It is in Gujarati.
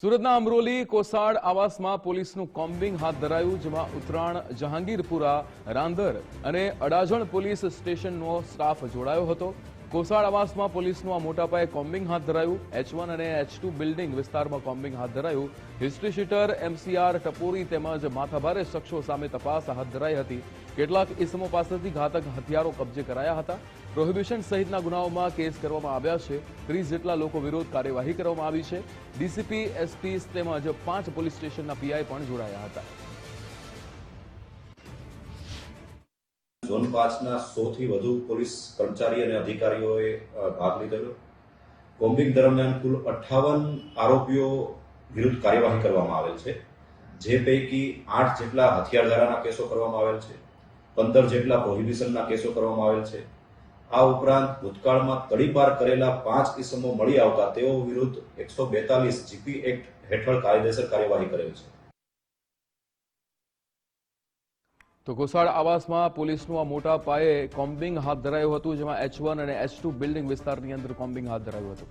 સુરતના અમરોલી કોસાડ આવાસમાં પોલીસનું કોમ્બિંગ હાથ ધરાયું, જેમાં ઉત્તરાણ, જહાંગીરપુરા, રાંદર અને અડાજણ પોલીસ સ્ટેશનનો સ્ટાફ જોડાયો હતો। કોસાડ આવાસમાં પોલીસનું આ મોટા પાયે કોમ્બિંગ હાથ ધરાયું। H1 અને H2 બિલ્ડિંગ વિસ્તારમાં કોમ્બિંગ હાથ ધરાયું। હિસ્ટ્રી શીટર, MCR, ટપોરી તેમજ માથાભારે શખ્સો સામે તપાસ હાથ ધરાઈ હતી। કેટલાક ઇસમો પાસેથી ઘાતક હથિયારો કબજે કરાયા હતા। પ્રોહિબિશન સહિતના ગુનાઓમાં કેસ કરવામાં આવ્યા છે। 30 જેટલા લોકો વિરુદ્ધ કાર્યવાહી કરવામાં આવી છે। ડીસીપી, એસપી તેમજ 5 પોલીસ સ્ટેશનના પીઆઈ પણ જોડાયા હતા। ઝોન 5ના 100 થી વધુ પોલીસ કર્મચારી અને અધિકારીઓએ ભાગ લીધેલો। કોમ્બિંગ દરમિયાન કુલ 58 આરોપીઓ વિરુદ્ધ કાર્યવાહી કરવામાં આવેલ છે, જે પૈકી 8 જેટલા હથિયારધારાના કેસો કરવામાં આવેલ છે, 15 જેટલા પ્રોહિબિશનના કેસો કરવામાં આવેલ છે। આ ઉપરાંત ભૂતકાળમાં તડીપાર કરેલા 5 ઇસમો મળી આવતા તેઓ વિરુદ્ધ 142 જીપી એક્ટ હેઠળ કાયદેસર કાર્યવાહી કરેલ છે। તો કોસાડ આવાસમાં પોલીસનું આ મોટા પાયે કોમ્બિંગ હાથ ધરાયું હતું, જેમાં H1 અને H2 બિલ્ડિંગ વિસ્તારની અંદર કોમ્બિંગ હાથ ધરાયું હતું।